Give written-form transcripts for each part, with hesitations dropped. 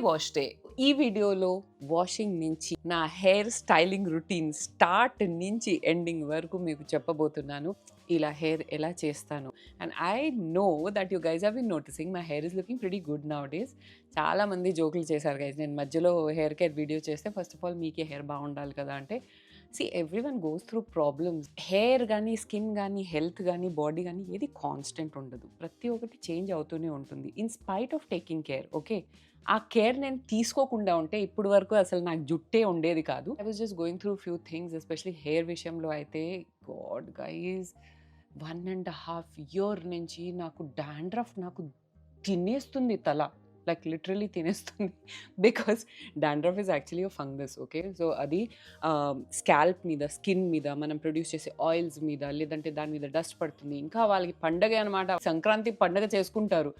Wash day. ఈ వీడియోలో washing నుంచి నా హెయిర్ స్టైలింగ్ రొటీన్ స్టార్ట్ నుంచి ఎండింగ్ వరకు మీకు చెప్పబోతున్నాను. ఇలా హెయిర్ ఎలా చేస్తాను. And I know that you guys have been noticing my hair is looking pretty good now days. చాలామంది జోకులు చేశారు గైజ్. నేను మధ్యలో హెయిర్ కేర్ వీడియో చేస్తే ఫస్ట్ ఆఫ్ ఆల్ మీకే హెయిర్ బాగుండాలి కదా అంటే, everyone goes through problems. Hair కానీ, స్కిన్ కానీ, హెల్త్ కానీ, బాడీ కానీ ఏది కాన్స్టెంట్ ఉండదు. ప్రతి ఒక్కటి చేంజ్ అవుతూనే ఉంటుంది in spite of taking care. Okay, ఆ కేర్ నేను తీసుకోకుండా ఉంటే ఇప్పుడు వరకు అసలు నాకు జుట్టే ఉండేది కాదు. I was just going through few things, especially hair విషయంలో అయితే. గాడ్ గైజ్, 1.5 year నుంచి నాకు డాండ్రఫ్ నాకు తినేస్తుంది తల. లైక్ లిటరలీ తినేస్తుంది. Because dandruff is actually fungus. Okay, so అది స్కాల్ప్ మీద, స్కిన్ మీద, మనం ప్రొడ్యూస్ చేసే ఆయిల్స్ మీద, లేదంటే దాని మీద డస్ట్ పడుతుంది. ఇంకా వాళ్ళకి పండగ అనమాట, సంక్రాంతి పండగ చేసుకుంటారు.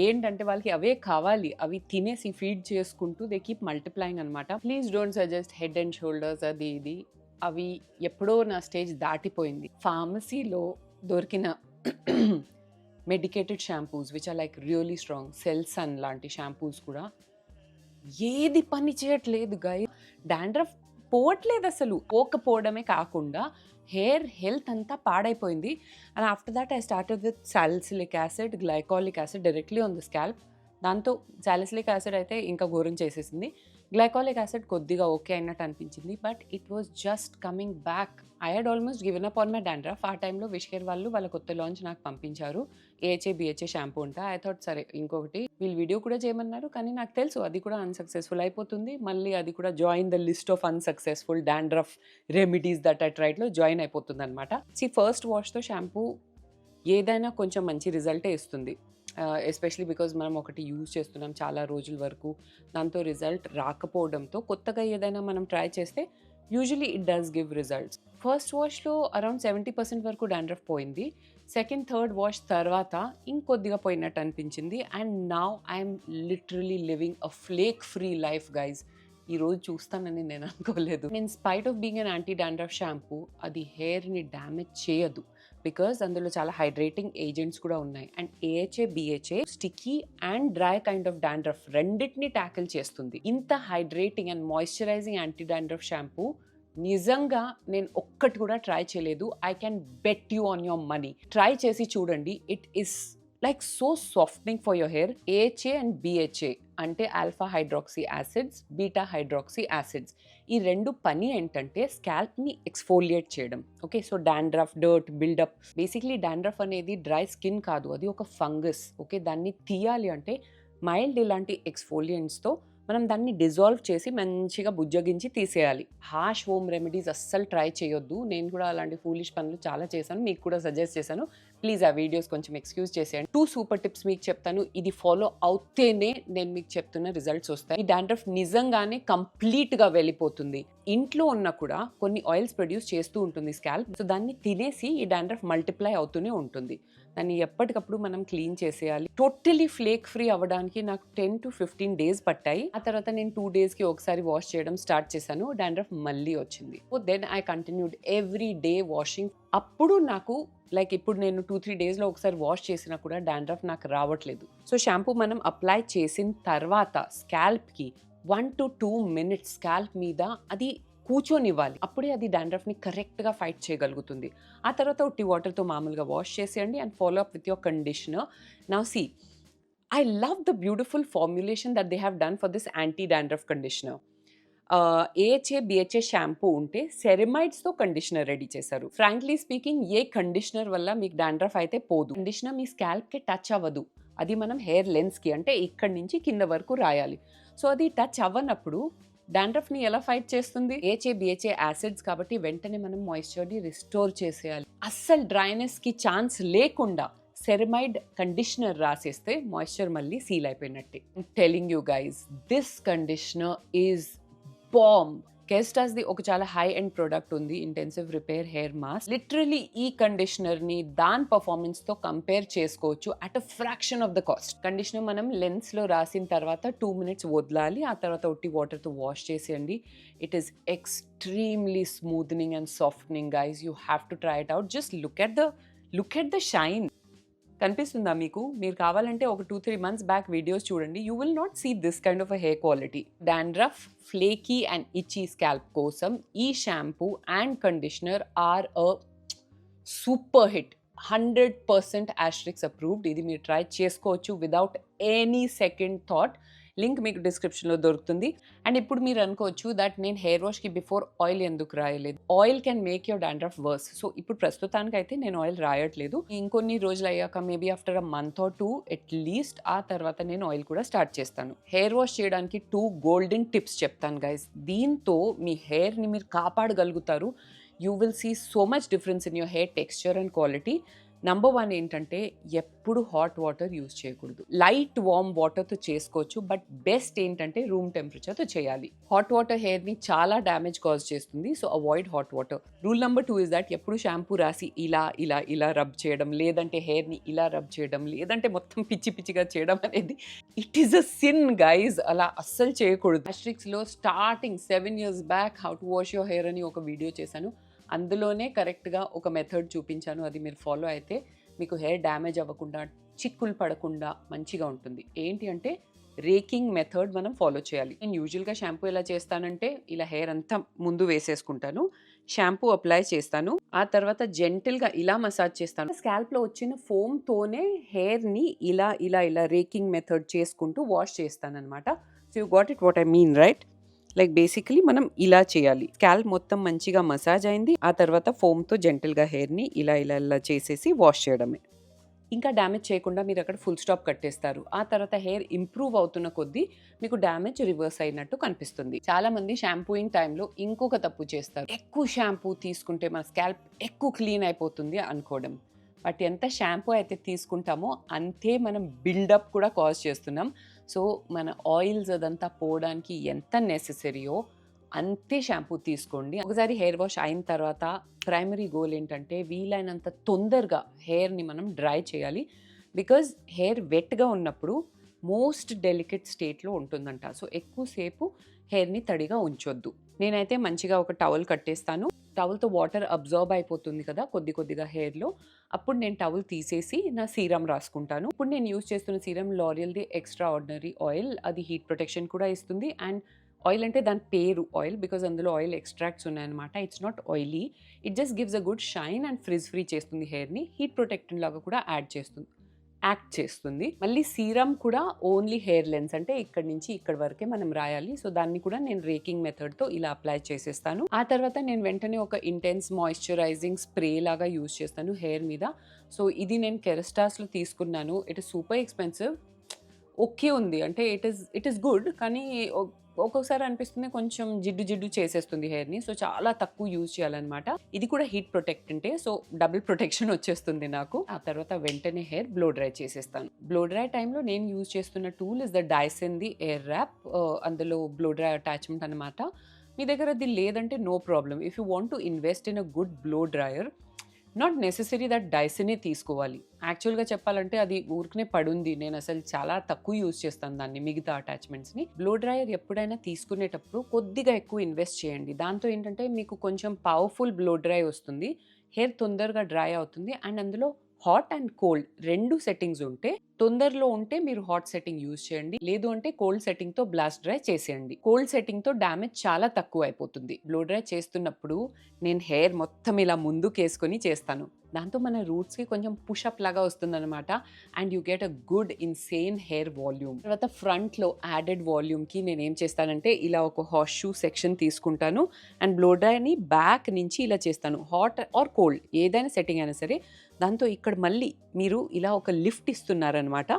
ఏంటంటే వాళ్ళకి అవే కావాలి, అవి తినేసి ఫీడ్ చేసుకుంటూ దే కీప్ మల్టిప్లైయింగ్ అనమాట. Please don't suggest Head and Shoulders అది ఇది. అవి ఎప్పుడో నా స్టేజ్ దాటిపోయింది. ఫార్మసీలో దొరికిన medicated shampoos which are like really strong, Selsun లాంటి షాంపూస్ కూడా ఏది పని చేయట్లేదు గై. డాండ్రఫ్ పోవట్లేదు అసలు. పోకపోవడమే కాకుండా హెయిర్ హెల్త్ అంతా పాడైపోయింది. And after that I started with salicylic acid, glycolic acid directly on the scalp. దాంతో సాలిసిలిక్ యాసిడ్ అయితే ఇంకా ఘోరం చేసేసింది. గ్లైకాలిక్ యాసిడ్ కొద్దిగా ఓకే అయినట్టు అనిపించింది, but it was just coming back. I had almost given up on my dandruff. ఆ టైంలో విష్కేర్ వాళ్ళు వాళ్ళ కొత్త లాంచ్ నాకు పంపించారు, AHA షాంపూ అంట. ఐ థాట్ సరే ఇంకొకటి వీళ్ళు వీడియో కూడా చేయమన్నారు, కానీ నాకు తెలుసు అది కూడా అన్సక్సెస్ఫుల్ అయిపోతుంది. మళ్ళీ అది కూడా join the list of unsuccessful dandruff remedies that I ట్రైడ్లో జాయిన్ అయిపోతుంది అనమాట. ఫస్ట్ వాష్తో షాంపూ ఏదైనా కొంచెం మంచి రిజల్టే ఇస్తుంది. ఎస్పెషలీ బికాజ్ మనం ఒకటి యూజ్ చేస్తున్నాం చాలా రోజుల వరకు, దాంతో రిజల్ట్ రాకపోవడంతో కొత్తగా ఏదైనా మనం ట్రై చేస్తే usually it does give results. First వాష్లో అరౌండ్ 70% వరకు డాండ్రఫ్ పోయింది. సెకండ్, థర్డ్ వాష్ తర్వాత ఇంకొద్దిగా పోయినట్టు అనిపించింది. And now I'm literally living a flake free life guys. ఈరోజు చూస్తానని నేను అనుకోలేదు. In spite of being an anti dandruff shampoo, అది హెయిర్ని డ్యామేజ్ చేయదు బికాజ్ అందులో చాలా హైడ్రేటింగ్ ఏజెంట్స్ కూడా ఉన్నాయి. And AHA sticky and dry kind of dandruff రెండింటిని ట్యాకిల్ చేస్తుంది. ఇంత hydrating and moisturising anti dandruff shampoo నిజంగా నేను ఒక్కటి కూడా ట్రై చేయలేదు. I can bet you on your money. Try చేసి చూడండి. It is like so softening for your hair. AHA and BHA అంటే alpha hydroxy acids, beta hydroxy acids. ఈ రెండు పని ఏంటంటే స్కాల్ప్ని ఎక్స్ఫోలియేట్ చేయడం. Okay, so dandruff, dirt, buildup. Basically dandruff అనేది డ్రై స్కిన్ కాదు, అది ఒక ఫంగస్. ఓకే, దాన్ని తీయాలి అంటే మైల్డ్ ఇలాంటి ఎక్స్ఫోలియంట్స్తో మనం దాన్ని డిజాల్వ్ చేసి మంచిగా బుజ్జగించి తీసేయాలి. హార్ష్ హోమ్ రెమెడీస్ అస్సలు ట్రై చేయొద్దు. నేను కూడా అలాంటి ఫూలిష్ పనులు చాలా చేశాను, మీకు కూడా సజెస్ట్ చేశాను. ప్లీజ్ ఆ వీడియోస్ కొంచెం ఎక్స్క్యూజ్ చేసేయండి. 2 సూపర్ టిప్స్ మీకు చెప్తాను. ఇది ఫాలో అవుతేనే నేను మీకు చెప్తున్న రిజల్ట్స్ వస్తాయి. ఈ డాండ్రఫ్ నిజంగానే కంప్లీట్గా వెళ్ళిపోతుంది. ఇంట్లో ఉన్న కూడా కొన్ని ఆయిల్స్ ప్రొడ్యూస్ చేస్తూ ఉంటుంది స్కాల్ప్. సో దాన్ని తినేసి ఈ డాండ్రఫ్ మల్టిప్లై అవుతూనే ఉంటుంది. దాన్ని ఎప్పటికప్పుడు మనం క్లీన్ చేసేయాలి. టోటలీ ఫ్లేక్ ఫ్రీ అవ్వడానికి నాకు 10 to 15 days పట్టాయి. ఆ తర్వాత నేను 2 daysకి ఒకసారి వాష్ చేయడం స్టార్ట్ చేశాను. డాండ్రఫ్ మళ్ళీ వచ్చింది. So then I continued every day washing. అప్పుడు నాకు లైక్ ఇప్పుడు నేను 2-3 daysలో ఒకసారి వాష్ చేసినా కూడా డాండ్రఫ్ నాకు రావట్లేదు. సో షాంపూ మనం అప్లై చేసిన తర్వాత స్కాల్ప్కి 1 to 2 minutes స్కాల్ప్ మీద అది కూర్చొనివ్వాలి. అప్పుడే అది డాండ్రఫ్ని కరెక్ట్గా ఫైట్ చేయగలుగుతుంది. ఆ తర్వాత ఉట్టి వాటర్తో మామూలుగా వాష్ చేసేయండి and follow up with your conditioner. Now see, I love the beautiful formulation that they have done for this anti dandruff conditioner. AHA shampoo ఉంటే సెరమైడ్స్తో కండిషనర్ రెడీ చేశారు. ఫ్రాంక్లీ స్పీకింగ్, ఏ కండిషనర్ వల్ల మీకు డాండ్రఫ్ అయితే పోదు. Conditioner మీ స్కాల్ప్కి touch అవ్వదు. అది మనం హెయిర్ లెన్స్కి అంటే ఇక్కడి నుంచి కింద వరకు రాయాలి. సో అది టచ్ అవ్వనప్పుడు డాండ్రఫ్ని ఎలా ఫైట్ చేస్తుంది? AHA యాసిడ్స్ కాబట్టి వెంటనే మనం మాయిశ్చర్ని రిస్టోర్ చేసేయాలి. అస్సలు డ్రైనెస్కి ఛాన్స్ లేకుండా సెరమైడ్ కండిషనర్ రాసేస్తే మాయిశ్చర్ మళ్ళీ సీల్ అయిపోయినట్టే. Telling you guys, this conditioner is bomb. కెస్టాస్ది ఒక చాలా హై ఎండ్ ప్రోడక్ట్ ఉంది, intensive repair hair mask. Literally ఈ కండిషనర్ని దాని పర్ఫార్మెన్స్తో కంపేర్ చేసుకోవచ్చు at a fraction of the cost. Conditioner మనం లెన్స్లో రాసిన తర్వాత 2 minutes వదలాలి. ఆ తర్వాత ఒట్టి వాటర్తో వాష్ చేసేయండి. It is extremely smoothening and softening guys. You have to try it out. Just look at the shine. కనిపిస్తుందా మీకు? మీరు కావాలంటే ఒక 2-3 మంత్స్ బ్యాక్ వీడియోస్ చూడండి. You will not see this kind of a hair quality. Dandruff, flaky and itchy scalp కోసం ఈ shampoo and conditioner are a super hit. 100% ఆస్ట్రిక్స్ approved. ఇది మీరు ట్రై చేసుకోవచ్చు without any second thought. Link మీకు డిస్క్రిప్షన్లో దొరుకుతుంది. అండ్ ఇప్పుడు మీరు అనుకోవచ్చు దట్ నేను హెయిర్ వాష్కి బిఫోర్ ఆయిల్ ఎందుకు రాయలేదు. Oil can make your dandruff worse. So ఇప్పుడు ప్రస్తుతానికి అయితే నేను ఆయిల్ రాయట్లేదు. ఇంకొన్ని రోజులు అయ్యాక maybe after a month or 2 at least ఆ తర్వాత నేను ఆయిల్ కూడా స్టార్ట్ చేస్తాను. హెయిర్ వాష్ చేయడానికి 2 గోల్డెన్ టిప్స్ చెప్తాను గైస్. దీంతో మీ హెయిర్ని మీరు కాపాడగలుగుతారు. You will see so much difference in your hair texture and quality. Number 1 ఏంటంటే ఎప్పుడు హాట్ వాటర్ యూజ్ చేయకూడదు. లైట్ వార్మ్ వాటర్తో చేసుకోవచ్చు, బట్ బెస్ట్ ఏంటంటే రూమ్ టెంపరేచర్తో చేయాలి. హాట్ వాటర్ హెయిర్ని చాలా డ్యామేజ్ కాజ్ చేస్తుంది. So avoid hot water. Rule number 2 is that ఎప్పుడు షాంపూ రాసి ఇలా ఇలా ఇలా రబ్ చేయడం, లేదంటే హెయిర్ని ఇలా రబ్ చేయడం, లేదంటే మొత్తం పిచ్చి పిచ్చిగా చేయడం అనేది it is a sin guys. అలా అస్సలు చేయకూడదు. ఆస్ట్రిక్స్లో starting 7 years back how to wash your hair అని ఒక వీడియో చేశాను. అందులోనే కరెక్ట్గా ఒక మెథడ్ చూపించాను. అది మీరు ఫాలో అయితే మీకు హెయిర్ డ్యామేజ్ అవ్వకుండా, చిక్కులు పడకుండా మంచిగా ఉంటుంది. ఏంటి అంటే రేకింగ్ మెథడ్ మనం ఫాలో చేయాలి. నేను యూజువల్గా షాంపూ ఎలా చేస్తానంటే ఇలా హెయిర్ అంతా ముందు వేసేసుకుంటాను, షాంపూ అప్లై చేస్తాను, ఆ తర్వాత జెంటిల్గా ఇలా మసాజ్ చేస్తాను. స్కాల్ప్లో వచ్చిన ఫోమ్తోనే హెయిర్ని ఇలా ఇలా ఇలా రేకింగ్ మెథడ్ చేసుకుంటూ వాష్ చేస్తాను అనమాట. So you got it what I mean right? Like basically మనం ఇలా చేయాలి. స్కాల్ప్ మొత్తం మంచిగా మసాజ్ అయింది, ఆ తర్వాత ఫోమ్తో జెంటిల్గా హెయిర్ని ఇలా ఇలా ఇలా చేసేసి వాష్ చేయడమే. ఇంకా డ్యామేజ్ చేయకుండా మీరు అక్కడ ఫుల్ స్టాప్ కట్టేస్తారు. ఆ తర్వాత హెయిర్ ఇంప్రూవ్ అవుతున్న కొద్దీ మీకు డ్యామేజ్ రివర్స్ అయినట్టు కనిపిస్తుంది. చాలా మంది షాంపూయింగ్ టైంలో ఇంకొక తప్పు చేస్తారు. ఎక్కువ షాంపూ తీసుకుంటే మన స్కాల్ప్ ఎక్కువ క్లీన్ అయిపోతుంది అనుకోవడం. బట్ ఎంత షాంపూ అయితే తీసుకుంటామో అంతే మనం బిల్డప్ కూడా కాజ్ చేస్తున్నాం. సో మన ఆయిల్స్ అదంతా పోవడానికి ఎంత నెసెసరీయో అంతే షాంపూ తీసుకోండి. ఒకసారి హెయిర్ వాష్ అయిన తర్వాత ప్రైమరీ గోల్ ఏంటంటే వీలైనంత తొందరగా హెయిర్ని మనం డ్రై చేయాలి. బికాజ్ హెయిర్ వెట్గా ఉన్నప్పుడు మోస్ట్ డెలికేట్ స్టేట్లో ఉంటుందంట. సో ఎక్కువసేపు హెయిర్ని తడిగా ఉంచొద్దు. నేనైతే మంచిగా ఒక టవల్ కట్టేస్తాను. టవల్తో వాటర్ అబ్జర్బ్ అయిపోతుంది కదా కొద్ది కొద్దిగా హెయిర్లో. అప్పుడు నేను టవల్ తీసేసి నా సీరం రాసుకుంటాను. ఇప్పుడు నేను యూజ్ చేస్తున్న సీరం లారియల్ది ఎక్స్ట్రా ఆర్డినరీ ఆయిల్. అది హీట్ ప్రొటెక్షన్ కూడా ఇస్తుంది. అండ్ ఆయిల్ అంటే దాని పేరు ఆయిల్ బికాజ్ అందులో ఆయిల్ ఎక్స్ట్రాక్ట్స్ ఉన్నాయన్నమాట. It's not oily. It just gives a good shine and fridge free చేస్తుంది హెయిర్ని. హీట్ ప్రొటెక్టెంట్ లాగా కూడా యాక్ట్ చేస్తుంది. మళ్ళీ సీరం కూడా ఓన్లీ హెయిర్ లెన్స్ అంటే ఇక్కడి నుంచి ఇక్కడ వరకే మనం రాయాలి. సో దాన్ని కూడా నేను రేకింగ్ మెథడ్తో ఇలా అప్లై చేసేస్తాను. ఆ తర్వాత నేను వెంటనే ఒక ఇంటెన్స్ మాయిశ్చరైజింగ్ స్ప్రే లాగా యూజ్ చేస్తాను హెయిర్ మీద. సో ఇది నేను కెరస్టాస్లో తీసుకున్నాను. It is super expensive. Okay ఉంది అంటే ఇట్ ఈస్ గుడ్, కానీ ఒక్కొక్కసారి అనిపిస్తుంది కొంచెం జిడ్డు జిడ్డు చేసేస్తుంది హెయిర్ని. సో చాలా తక్కువ యూజ్ చేయాలన్నమాట. ఇది కూడా హీట్ ప్రొటెక్టెంటే, సో డబుల్ ప్రొటెక్షన్ వచ్చేస్తుంది నాకు. ఆ తర్వాత వెంటనే హెయిర్ బ్లో డ్రై చేసేస్తాను. బ్లో డ్రై టైంలో నేను యూజ్ చేస్తున్న టూల్ ఇస్ ద డైసన్ది ఎయిర్ ర్యాప్. అందులో బ్లో డ్రై అటాచ్మెంట్ అనమాట. మీ దగ్గర అది లేదంటే no problem. If you want to invest in a good blow dryer, not necessary that డైసనే తీసుకోవాలి. యాక్చువల్గా చెప్పాలంటే అది ఊరికనే పడుంది. నేను అసలు చాలా తక్కువ యూజ్ చేస్తాను దాన్ని, మిగతా అటాచ్మెంట్స్ని. బ్లో డ్రైయర్ ఎప్పుడైనా తీసుకునేటప్పుడు కొద్దిగా ఎక్కువ ఇన్వెస్ట్ చేయండి. దాంతో ఏంటంటే మీకు కొంచెం పవర్ఫుల్ బ్లో డ్రై వస్తుంది, హెయిర్ తొందరగా డ్రై అవుతుంది. అండ్ అందులో హాట్ అండ్ కోల్డ్ 2 సెట్టింగ్స్ ఉంటే, తొందరలో ఉంటే మీరు హాట్ సెట్టింగ్ యూజ్ చేయండి, లేదు అంటే కోల్డ్ సెట్టింగ్తో బ్లాస్ట్ డ్రై చేసేయండి. కోల్డ్ సెట్టింగ్తో డ్యామేజ్ చాలా తక్కువ అయిపోతుంది. బ్లో డ్రై చేస్తున్నప్పుడు నేను హెయిర్ మొత్తం ఇలా ముందుకేసుకొని చేస్తాను. దాంతో మన రూట్స్కి కొంచెం పుషప్ లాగా వస్తుందన్నమాట. And you get a good insane hair volume. తర్వాత ఫ్రంట్లో యాడెడ్ వాల్యూమ్కి నేను ఏం చేస్తానంటే ఇలా ఒక హార్స్ షూ సెక్షన్ తీసుకుంటాను అండ్ బ్లో డ్రైని బ్యాక్ నుంచి ఇలా చేస్తాను. హాట్ ఆర్ కోల్డ్ ఏదైనా సెట్టింగ్ అయినా సరే, దాంతో ఇక్కడ మళ్ళీ మీరు ఇలా ఒక లిఫ్ట్ ఇస్తున్నారనమాట.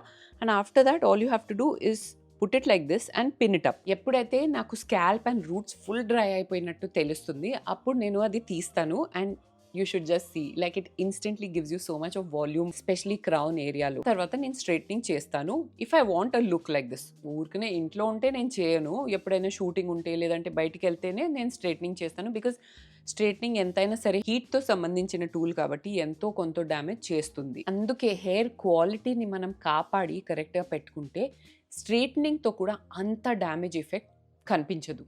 And after that all you have to do is put it like this and pin it up. ఎప్పుడైతే నాకు scalp and roots full dry అయిపోయినట్టు తెలుస్తుంది, అప్పుడు నేను అది తీస్తాను. And you should just see like it instantly gives you so much of volume, especially crown ఏరియాలో. తర్వాత నేను స్ట్రైట్నింగ్ చేస్తాను. If I want a look like this, ఊరికనే ఇంట్లో ఉంటే నేను చేయను. ఎప్పుడైనా షూటింగ్ ఉంటే లేదంటే బయటికి వెళ్తేనే నేను స్ట్రైట్నింగ్ చేస్తాను. బికాస్ స్ట్రైట్నింగ్ ఎంతైనా సరే హీట్తో సంబంధించిన టూల్ కాబట్టి ఎంతో కొంత డ్యామేజ్ చేస్తుంది. అందుకే హెయిర్ క్వాలిటీని మనం కాపాడి కరెక్ట్గా పెట్టుకుంటే స్ట్రైట్నింగ్తో కూడా అంత డ్యామేజ్ ఎఫెక్ట్ కనిపించదు.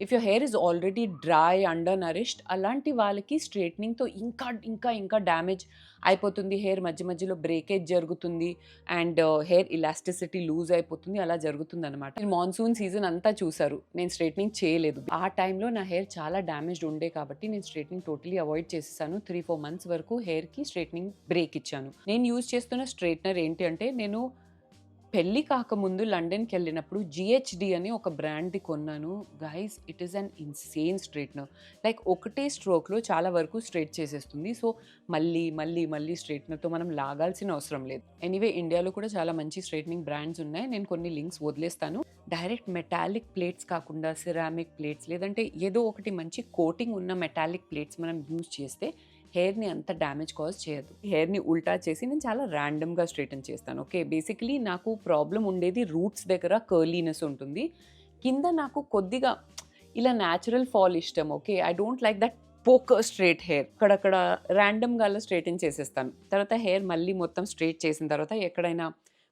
If your hair is already dry, under nourished, అలాంటి వాళ్ళకి స్ట్రైట్నింగ్తో ఇంకా ఇంకా ఇంకా డ్యామేజ్ అయిపోతుంది. హెయిర్ మధ్య మధ్యలో బ్రేకేజ్ జరుగుతుంది అండ్ హెయిర్ ఇలాస్టిసిటీ లూజ్ అయిపోతుంది. అలా జరుగుతుందనమాట. మీరు మాన్సూన్ సీజన్ అంతా చూసారు, నేను స్ట్రైట్నింగ్ చేయలేదు. ఆ టైంలో నా హెయిర్ చాలా డ్యామేజ్డ్ ఉండే కాబట్టి నేను స్ట్రైట్నింగ్ టోటలీ అవాయిడ్ చేసేసాను. 3-4 మంత్స్ వరకు హెయిర్కి స్ట్రైట్నింగ్ బ్రేక్ ఇచ్చాను. నేను యూజ్ చేస్తున్న స్ట్రైట్నర్ ఏంటి అంటే, నేను పెళ్లి కాకముందు లండన్కి వెళ్ళినప్పుడు GHD అని ఒక బ్రాండ్ది కొన్నాను. Guys, it is an insane straightener. Like ఒకటే స్ట్రోక్లో చాలా వరకు స్ట్రైట్ చేసేస్తుంది. సో మళ్ళీ మళ్ళీ మళ్ళీ స్ట్రైట్నర్తో మనం లాగాల్సిన అవసరం లేదు. ఎనీవే, ఇండియాలో కూడా చాలా మంచి స్ట్రైట్నింగ్ బ్రాండ్స్ ఉన్నాయి. నేను కొన్ని లింక్స్ వదిలేస్తాను. డైరెక్ట్ మెటాలిక్ ప్లేట్స్ కాకుండా సిరామిక్ ప్లేట్స్, లేదంటే ఏదో ఒకటి మంచి కోటింగ్ ఉన్న మెటాలిక్ ప్లేట్స్ మనం యూజ్ చేస్తే హెయిర్ని అంత డ్యామేజ్ కాజ్ చేయదు. హెయిర్ని ఉల్టా చేసి నేను చాలా ర్యాండమ్గా స్ట్రైటన్ చేస్తాను. ఓకే, బేసిక్లీ నాకు ప్రాబ్లం ఉండేది రూట్స్ దగ్గర కర్లీనెస్ ఉంటుంది. కింద నాకు కొద్దిగా ఇలా న్యాచురల్ ఫాల్ ఇష్టం. Okay, I don't like that poker straight hair. అక్కడక్కడ ర్యాండమ్గా అలా స్ట్రైటన్ చేసేస్తాను. తర్వాత హెయిర్ మళ్ళీ మొత్తం స్ట్రైట్ చేసిన తర్వాత ఎక్కడైనా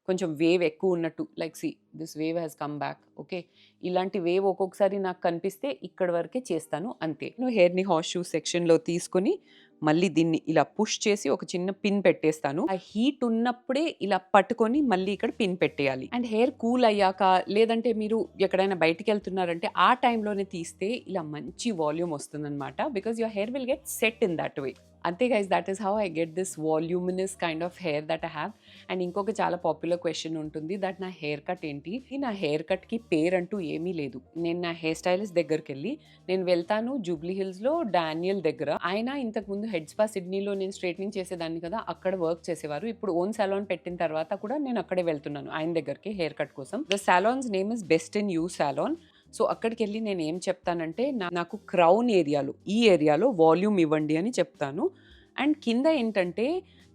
కొంచెం వేవ్ ఎక్కువ ఉన్నట్టు, like see this wave has come back. Okay, ఇలాంటి వేవ్ ఒక్కొక్కసారి నాకు కనిపిస్తే ఇక్కడ వరకే చేస్తాను, అంతే. నేను హెయిర్ని హార్స్ షూ సెక్షన్లో తీసుకొని మళ్ళీ దీన్ని ఇలా పుష్ చేసి ఒక చిన్న పిన్ పెట్టేస్తాను. ఆ హీట్ ఉన్నప్పుడే ఇలా పట్టుకొని మళ్ళీ ఇక్కడ పిన్ పెట్టేయాలి. అండ్ హెయిర్ కూల్ అయ్యాక, లేదంటే మీరు ఎక్కడైనా బయటికి వెళ్తున్నారంటే ఆ టైంలోనే తీస్తే ఇలా మంచి వాల్యూమ్ వస్తుందన్నమాట. Because your hair will get set in that way. అంతే guys, that is how I get this voluminous kind of hair that I have. And ఇంకొక చాలా పాపులర్ క్వశ్చన్ ఉంటుంది, దట్ నా హెయిర్ కట్ ఏంటి. నా హెయిర్ కట్కి పేరు అంటూ ఏమీ లేదు. నేను నా హెయిర్ స్టైలిస్ట్ దగ్గరికి వెళ్ళి, నేను వెళ్తాను జూబ్లీ హిల్స్లో డానియల్ దగ్గర. ఆయన ఇంతకుముందు హెడ్ స్పా సిడ్నీలో నేను స్ట్రైట్నింగ్ చేసేదాన్ని కదా, అక్కడ వర్క్ చేసేవారు. ఇప్పుడు ఓన్ సాలాన్ పెట్టిన తర్వాత కూడా నేను అక్కడే వెళ్తున్నాను ఆయన దగ్గరికి హెయిర్ కట్ కోసం. The salon's name is best in you salon. So అక్కడికి వెళ్ళి నేను ఏం చెప్తానంటే, నాకు క్రౌన్ ఏరియాలో, ఈ ఏరియాలో వాల్యూమ్ ఇవ్వండి అని చెప్తాను. అండ్ కింద ఏంటంటే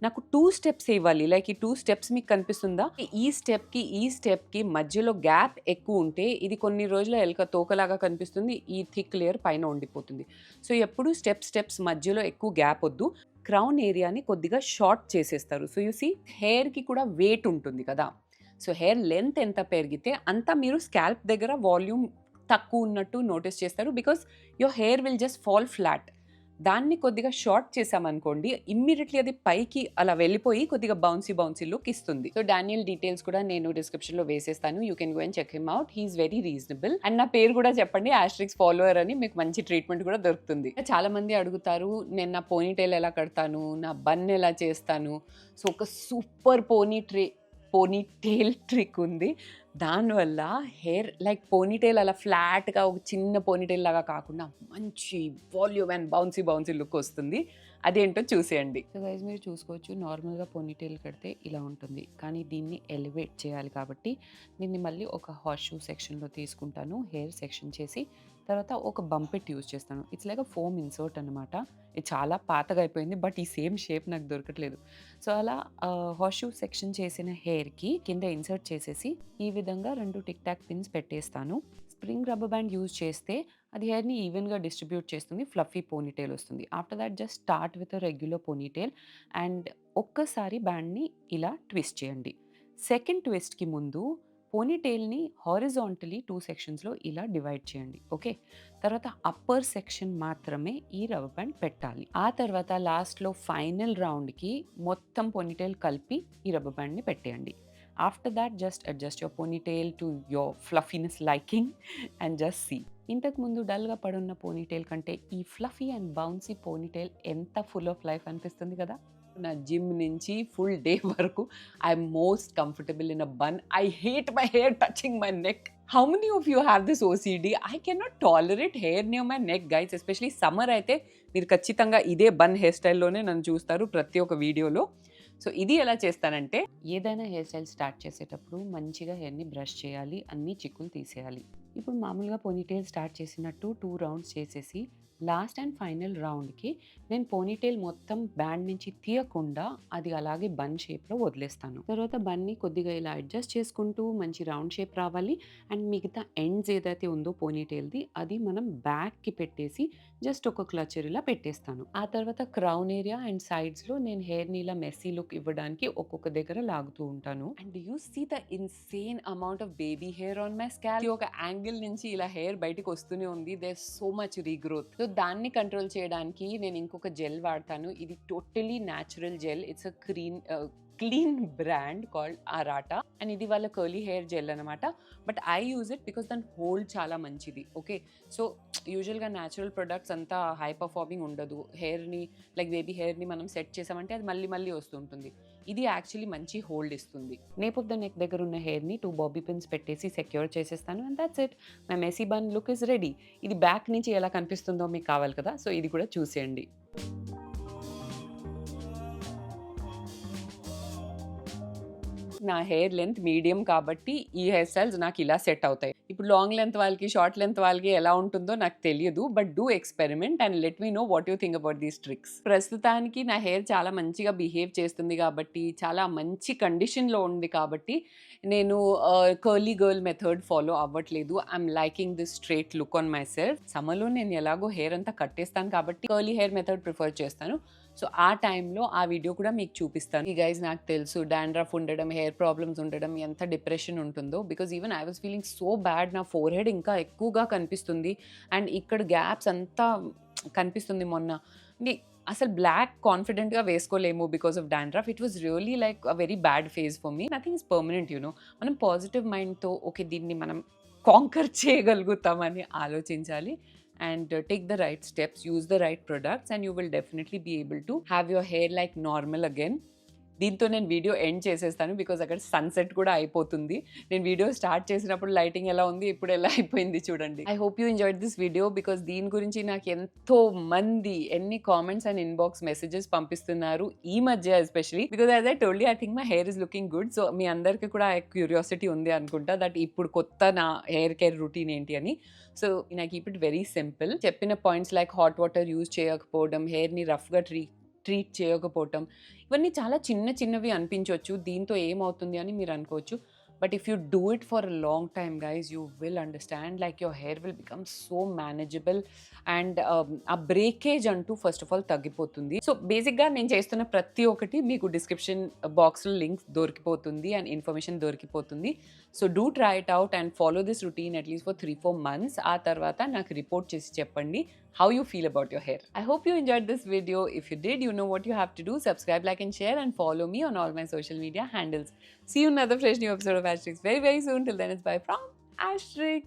నాకు 2 స్టెప్స్ ఇవ్వాలి. లైక్ ఈ 2 స్టెప్స్ మీకు కనిపిస్తుందా, ఈ స్టెప్కి మధ్యలో గ్యాప్ ఎక్కువ ఉంటే ఇది కొన్ని రోజుల ఎలక తోకలాగా కనిపిస్తుంది, ఈ థిక్ లేయర్ పైన ఉండిపోతుంది. సో ఎప్పుడు స్టెప్స్ మధ్యలో ఎక్కువ గ్యాప్ వద్దు. క్రౌన్ ఏరియాని కొద్దిగా షార్ట్ చేసేస్తారు. సో యూ సీ, హెయిర్కి కూడా వెయిట్ ఉంటుంది కదా. సో హెయిర్ లెంత్ ఎంత పెరిగితే అంత మీరు స్కాల్ప్ దగ్గర వాల్యూమ్ తక్కువ ఉన్నట్టు నోటీస్ చేస్తారు. Because your hair will just fall flat. దాన్ని కొద్దిగా షార్ట్ చేసామనుకోండి, ఇమ్మీడియట్లీ అది పైకి అలా వెళ్ళిపోయి కొద్దిగా బౌన్సీ లుక్ ఇస్తుంది. సో డానియల్ డీటెయిల్స్ కూడా నేను డిస్క్రిప్షన్లో వేసేస్తాను. You can go and check him out. He is very reasonable. And నా పేరు కూడా చెప్పండి, ఆస్ట్రిక్స్ ఫాలోవర్ అని, మీకు మంచి ట్రీట్మెంట్ కూడా దొరుకుతుంది. చాలా మంది అడుగుతారు, నేను నా పోనీటైల్ ఎలా కడతాను, నా బన్ ఎలా చేస్తాను. సో ఒక సూపర్ పోనీటైల్ ట్రిక్ ఉంది. దానివల్ల హెయిర్ లైక్ పోనీటైల్ అలా ఫ్లాట్గా ఒక చిన్న పోనీటైల్ లాగా కాకుండా మంచి వాల్యూమ్ అండ్ బౌన్సీ లుక్ వస్తుంది. అదేంటో చూసేయండి. సో గైస్, మీరు చూసుకోవచ్చు, నార్మల్గా పోనీటైల్ కడితే ఇలా ఉంటుంది. కానీ దీన్ని ఎలివేట్ చేయాలి కాబట్టి దీన్ని మళ్ళీ ఒక హార్స్ షూ సెక్షన్లో తీసుకుంటాను. హెయిర్ సెక్షన్ చేసి తర్వాత ఒక బంపెట్ యూజ్ చేస్తాను. It's like a foam insert అనమాట. ఇది చాలా పాతగా అయిపోయింది, బట్ ఈ సేమ్ షేప్ నాకు దొరకట్లేదు. సో అలా హార్స్ షూ సెక్షన్ చేసిన హెయిర్కి కింద ఇన్సర్ట్ చేసేసి ఈ విధంగా 2 టిక్ టాక్ పిన్స్ పెట్టేస్తాను. స్ప్రింగ్ రబ్బర్ బ్యాండ్ యూజ్ చేస్తే అది హెయిర్ని ఈవెన్గా డిస్ట్రిబ్యూట్ చేస్తుంది, ఫ్లఫీ పోనీటైల్ వస్తుంది. After that just start with a regular ponytail and ఒక్కసారి బ్యాండ్ని ఇలా ట్విస్ట్ చేయండి. సెకండ్ ట్విస్ట్కి ముందు పోనీటైల్ని హారిజాంటలీ 2 సెక్షన్స్లో ఇలా డివైడ్ చేయండి. ఓకే, తర్వాత అప్పర్ సెక్షన్ మాత్రమే ఈ రబ్బర్ బ్యాండ్ పెట్టాలి. ఆ తర్వాత లాస్ట్లో ఫైనల్ రౌండ్కి మొత్తం పోనీటైల్ కలిపి ఈ రబ్బర్ బ్యాండ్ని పెట్టేయండి. After that just adjust your ponytail to your fluffiness liking and just see. ఇంతకుముందు డల్గా పడున్న పోనీటైల్ కంటే ఈ ఫ్లఫీ అండ్ బౌన్సీ పోనీటైల్ ఎంత ఫుల్ ఆఫ్ లైఫ్ అనిపిస్తుంది కదా. నా జిమ్ నుంచి ఫుల్ డే వరకు I'm most comfortable in a bun. I hate my hair touching my neck. How many of you have this OCD? I cannot tolerate hair near my neck guys. Especially summer అయితే మీరు ఖచ్చితంగా ఇదే bun hair స్టైల్లోనే నన్ను చూస్తారు ప్రతి ఒక్క వీడియోలో. So ఇది ఎలా చేస్తానంటే, ఏదైనా హెయిర్ స్టైల్ స్టార్ట్ చేసేటప్పుడు మంచిగా హెయిర్ని బ్రష్ చేయాలి, అన్ని చిక్కులు తీసేయాలి. ఇప్పుడు మామూలుగా పోనీటైల్ స్టార్ట్ చేసినట్టు 2 రౌండ్స్ చేసేసి లాస్ట్ అండ్ ఫైనల్ రౌండ్కి నేను పోనీటైల్ మొత్తం బ్యాండ్ నుంచి తీయకుండా అది అలాగే బన్ షేప్లో వదిలేస్తాను. తర్వాత బన్ని కొద్దిగా ఇలా అడ్జస్ట్ చేసుకుంటూ మంచి రౌండ్ షేప్ రావాలి. అండ్ మిగతా ఎండ్స్ ఏదైతే ఉందో పోనీటైల్ది అది మనం బ్యాక్కి పెట్టేసి జస్ట్ ఒక క్లచర్ ఇలా పెట్టేస్తాను. ఆ తర్వాత క్రౌన్ ఏరియా అండ్ సైడ్స్‌లో నేను హెయిర్‌ని ఇలా మెస్సీ లుక్ ఇవ్వడానికి ఒక్కొక్క దగ్గర లాగుతూ ఉంటాను. And do you see the insane amount of baby hair on my scalp? ఒక యాంగిల్ నుంచి ఇలా హెయిర్ బయటికి వస్తూనే ఉంది. There so much regrowth. So దాన్ని కంట్రోల్ చేయడానికి నేను ఇంకొక జెల్ వాడతాను. ఇది totally natural gel. It's a clean brand called Arata and ఇది వాళ్ళ కర్లీ హెయిర్ జెల్ అనమాట. But I use it because దాని హోల్డ్ చాలా మంచిది. ఓకే, సో యూజువల్గా న్యాచురల్ ప్రొడక్ట్స్ అంతా హై పర్ఫార్మింగ్ ఉండదు. హెయిర్ని లైక్ బేబీ హెయిర్ని మనం సెట్ చేసామంటే అది మళ్ళీ మళ్ళీ వస్తుంటుంది. ఇది యాక్చువల్లీ మంచి హోల్డ్ ఇస్తుంది. నేప్ ఆఫ్ ద నెక్ దగ్గర ఉన్న హెయిర్ని 2 బాబీ పిన్స్ పెట్టేసి సెక్యూర్ చేసేస్తాను and that's it. My messy bun look is ready. ఇది బ్యాక్ నుంచి ఎలా కనిపిస్తుందో మీకు కావాలి కదా, సో ఇది కూడా చూసేయండి. నా హెయిర్ లెంత్ మీడియం కాబట్టి ఈ హెయిర్ స్టైల్స్ నాకు ఇలా సెట్ అవుతాయి. ఇప్పుడు లాంగ్ లెంత్ వాళ్ళకి, షార్ట్ లెంత్ వాళ్ళకి ఎలా ఉంటుందో నాకు తెలియదు. But do experiment and let me know what you think about these tricks. ప్రస్తుతానికి నా హెయిర్ చాలా మంచిగా బిహేవ్ చేస్తుంది కాబట్టి, చాలా మంచి కండిషన్లో ఉంది కాబట్టి నేను కర్లీ గర్ల్ మెథడ్ ఫాలో అవ్వట్లేదు. I'm liking this straight look on my self. సమ్మర్లో నేను ఎలాగో హెయిర్ అంతా కట్టేస్తాను కాబట్టి కర్లీ హెయిర్ మెథడ్ ప్రిఫర్ చేస్తాను. సో ఆ టైంలో ఆ వీడియో కూడా మీకు చూపిస్తాను. ఈ గైస్ నాకు తెలుసు డాండ్రఫ్ ఉండడం, హెయిర్ ప్రాబ్లమ్స్ ఉండడం ఎంత డిప్రెషన్ ఉంటుందో. Because even I was feeling so bad. నా ఫోర్ హెడ్ ఇంకా ఎక్కువగా కనిపిస్తుంది అండ్ ఇక్కడ గ్యాప్స్ అంతా కనిపిస్తుంది. మొన్న అసలు బ్లాక్ కాన్ఫిడెంట్గా వేసుకోలేము because of dandruff. It was really like a very bad phase for me. Nothing is permanent, you know. మనం పాజిటివ్ మైండ్తో ఓకే దీన్ని మనం కాంకర్ చేయగలుగుతామని ఆలోచించాలి. And take the right steps, use the right products and you will definitely be able to have your hair like normal again. దీంతో నేను video end చేసేస్తాను because అక్కడ sunset కూడా అయిపోతుంది. నేను వీడియో స్టార్ట్ చేసినప్పుడు లైటింగ్ ఎలా ఉంది, ఇప్పుడు ఎలా అయిపోయింది చూడండి. I hope you enjoyed this video because దీని గురించి నాకు ఎంతో మంది ఎన్ని కామెంట్స్ అండ్ ఇన్బాక్స్ మెసేజెస్ పంపిస్తున్నారు ఈ మధ్య, especially because as I told you I think my hair is looking good. So మీ అందరికీ కూడా క్యూరియాసిటీ ఉంది అనుకుంటా దట్ ఇప్పుడు కొత్త నా హెయిర్ కేర్ రొటీన్ ఏంటి అని. So I keep it very simple. చెప్పిన points like hot water use చేయకపోవడం, హెయిర్ని రఫ్గా ట్రీట్ చేయకపోవటం, ఇవన్నీ చాలా చిన్న చిన్నవి అనిపించవచ్చు. దీంతో ఏమవుతుంది అని మీరు అనుకోవచ్చు. But if you do it for a long time guys, you will understand like your hair will become so manageable and ఆ బ్రేకేజ్ అంటూ ఫస్ట్ ఆఫ్ ఆల్ తగ్గిపోతుంది. సో బేసిక్గా నేను చేస్తున్న ప్రతి ఒక్కటి మీకు డిస్క్రిప్షన్ బాక్స్లో లింక్స్ దొరికిపోతుంది అండ్ ఇన్ఫర్మేషన్ దొరికిపోతుంది. So do try it out and follow this routine at least for 3-4 months. ఆ తర్వాత నాకు రిపోర్ట్ చేసి చెప్పండి how you feel about your hair. I hope you enjoyed this video. If you did, you know what you have to do. Subscribe, like and share and follow me on all my social media handles. See you in another fresh new episode of Asterix very, very soon. Till then, it's bye from Asterix.